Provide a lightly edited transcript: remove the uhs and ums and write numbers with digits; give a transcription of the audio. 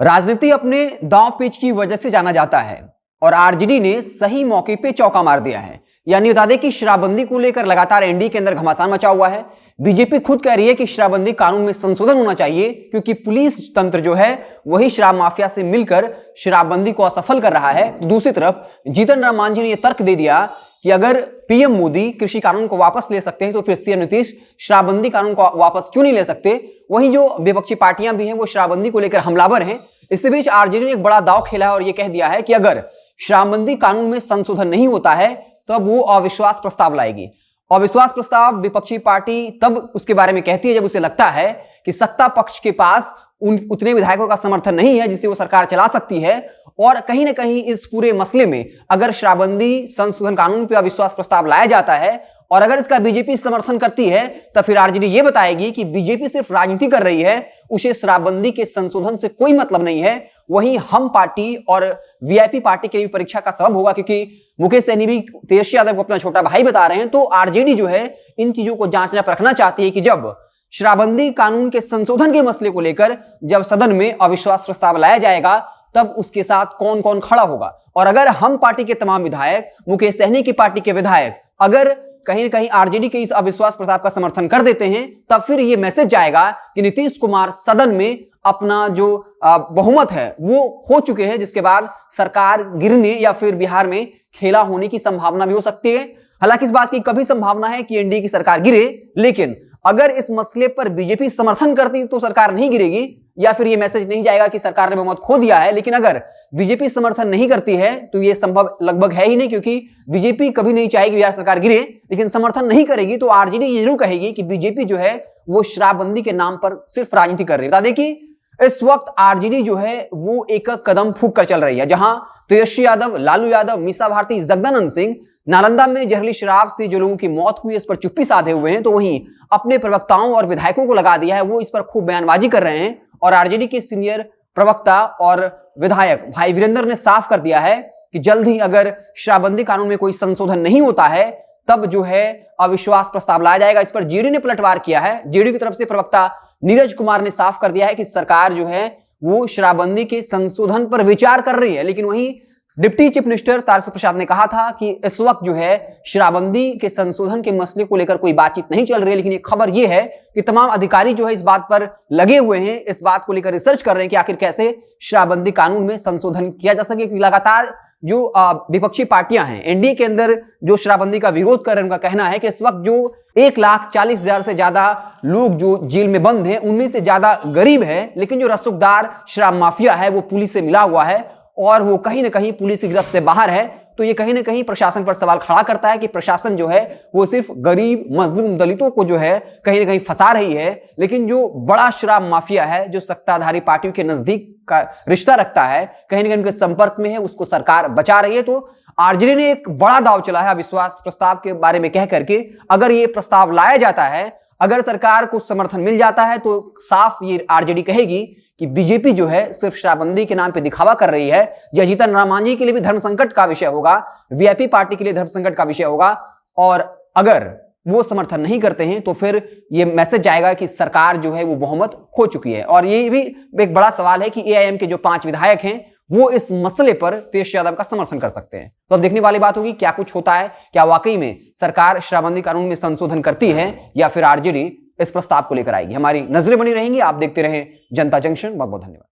राजनीति अपने दांव पेच की वजह से जाना जाता है और आरजेडी ने सही मौके पे चौका मार दिया है। यानी बता दें कि शराबबंदी को लेकर लगातार एनडीए के अंदर घमासान मचा हुआ है। बीजेपी खुद कह रही है कि शराबबंदी कानून में संशोधन होना चाहिए क्योंकि पुलिस तंत्र जो है वही शराब माफिया से मिलकर शराबबंदी को असफल कर रहा है। दूसरी तरफ जीतन राम मांझी ने यह तर्क दे दिया कि अगर पीएम मोदी कृषि कानून को वापस ले सकते हैं तो फिर सीएम नीतीश शराबबंदी कानून को वापस क्यों नहीं ले सकते। वहीं जो विपक्षी पार्टियां भी हैं वो शराबबंदी को लेकर हमलावर हैं। इसी बीच आरजेडी ने एक बड़ा दांव खेला है और यह कह दिया है कि अगर शराबबंदी कानून में संशोधन नहीं होता है तब वो अविश्वास प्रस्ताव लाएगी। अविश्वास प्रस्ताव विपक्षी पार्टी तब उसके बारे में कहती है जब उसे लगता है कि सत्ता पक्ष के पास उतने विधायकों का समर्थन नहीं है जिससे वो सरकार चला सकती है। और कहीं ना कहीं इस पूरे मसले में अगर शराबबंदी संशोधन कानून पर अविश्वास प्रस्ताव लाया जाता है और अगर इसका बीजेपी समर्थन करती है तब फिर आरजेडी ये बताएगी कि बीजेपी सिर्फ राजनीति कर रही है, उसे शराबबंदी के संशोधन से कोई मतलब नहीं है। वहीं हम पार्टी और वीआईपी पार्टी के भी परीक्षा का सबब होगा क्योंकि मुकेश सहनी भी तेजस्वी यादव को अपना छोटा भाई बता रहे हैं। तो आरजेडी जो है इन चीजों को जांचना परखना चाहती है कि जब शराबबंदी कानून के संशोधन के मसले को लेकर जब सदन में अविश्वास प्रस्ताव लाया जाएगा तब उसके साथ कौन कौन खड़ा होगा। और अगर हम पार्टी के तमाम विधायक, मुकेश सहनी की पार्टी के विधायक अगर कहीं ना कहीं आरजेडी के इस अविश्वास प्रस्ताव का समर्थन कर देते हैं तब फिर यह मैसेज जाएगा कि नीतीश कुमार सदन में अपना जो बहुमत है वो हो चुके हैं, जिसके बाद सरकार गिरने या फिर बिहार में खेला होने की संभावना भी हो सकती है। हालांकि इस बात की कभी संभावना है कि एनडीए की सरकार गिरे, लेकिन अगर इस मसले पर बीजेपी समर्थन करती तो सरकार नहीं गिरेगी या फिर यह मैसेज नहीं जाएगा कि सरकार ने बहुमत खो दिया है। लेकिन अगर बीजेपी समर्थन नहीं करती है तो यह संभव लगभग है ही नहीं, क्योंकि बीजेपी कभी नहीं चाहेगी बिहार सरकार गिरे, लेकिन समर्थन नहीं करेगी तो आरजेडी ये जरूर कहेगी कि बीजेपी जो है वो शराबबंदी के नाम पर सिर्फ राजनीति कर रही है। बता दें कि इस वक्त आरजेडी जो है वो एक कदम फूंक कर चल रही है, जहां तेजस्वी यादव, लालू यादव, मीसा भारती, जगदानंद सिंह नालंदा में जहरीली शराब से जो लोगों की मौत हुई इस पर चुप्पी साधे हुए हैं, तो वहीं अपने प्रवक्ताओं और विधायकों को लगा दिया है, वो इस पर खूब बयानबाजी कर रहे हैं। और आरजेडी के सीनियर प्रवक्ता और विधायक भाई वीरेंद्र ने साफ कर दिया है कि जल्द ही अगर शराबबंदी कानून में कोई संशोधन नहीं होता है तब जो है अविश्वास प्रस्ताव लाया जाएगा। इस पर जेडी ने पलटवार किया है। जेडी की तरफ से प्रवक्ता नीरज कुमार ने साफ कर दिया है कि सरकार जो है वो शराबबंदी के संशोधन पर विचार कर रही है, लेकिन वहीं deputy chief minister Tarkishore Prasad ने कहा था कि इस वक्त जो है शराबबंदी के संशोधन के मसले को लेकर कोई बातचीत नहीं चल रही है। लेकिन ये खबर ये है कि तमाम अधिकारी जो है इस बात पर लगे हुए हैं, इस बात को लेकर रिसर्च कर रहे हैं कि आखिर कैसे शराबबंदी कानून में संशोधन किया जा सके। क्योंकि लगातार जो विपक्षी पार्टियां हैं एनडीए के अंदर जो शराबबंदी का विरोध कर रहे हैं, उनका कहना है कि इस वक्त जो 1,40,000 से ज्यादा लोग जो जेल में बंद हैं उनमें से ज्यादा गरीब है, लेकिन जो रसूखदार शराब माफिया है वो पुलिस से मिला हुआ है और वो कहीं ना कहीं पुलिस की गिरफ्त से बाहर है। तो ये कहीं ना कहीं प्रशासन पर सवाल खड़ा करता है कि प्रशासन जो है वो सिर्फ गरीब मजलूम दलितों को जो है कहीं ना कहीं फंसा रही है, लेकिन जो बड़ा शराब माफिया है जो सत्ताधारी पार्टियों के नजदीक का रिश्ता रखता है, कहीं ना कहीं उनके संपर्क में है, उसको सरकार बचा रही है। तो आरजेडी ने एक बड़ा दांव चला है अविश्वास प्रस्ताव के बारे में कह करके, अगर ये प्रस्ताव लाया जाता है, अगर सरकार को समर्थन मिल जाता है तो साफ ये आरजेडी कहेगी कि बीजेपी जो है सिर्फ शराबबंदी के नाम पे दिखावा कर रही है। यह जीतन राम मांझी के लिए भी धर्म संकट का विषय होगा, वीआईपी पार्टी के लिए धर्म संकट का विषय होगा। और अगर वो समर्थन नहीं करते हैं तो फिर ये मैसेज जाएगा कि सरकार जो है वो बहुमत खो चुकी है। और ये भी एक बड़ा सवाल है कि एआईएम के जो 5 विधायक हैं वो इस मसले पर तेजस्वी यादव का समर्थन कर सकते हैं। तो अब देखने वाली बात होगी क्या कुछ होता है, क्या वाकई में सरकार शराबबंदी कानून में संशोधन करती है या फिर आरजेडी इस प्रस्ताव को लेकर आएगी। हमारी नजरें बनी रहेंगी। आप देखते रहें जनता जंक्शन। बहुत बहुत धन्यवाद।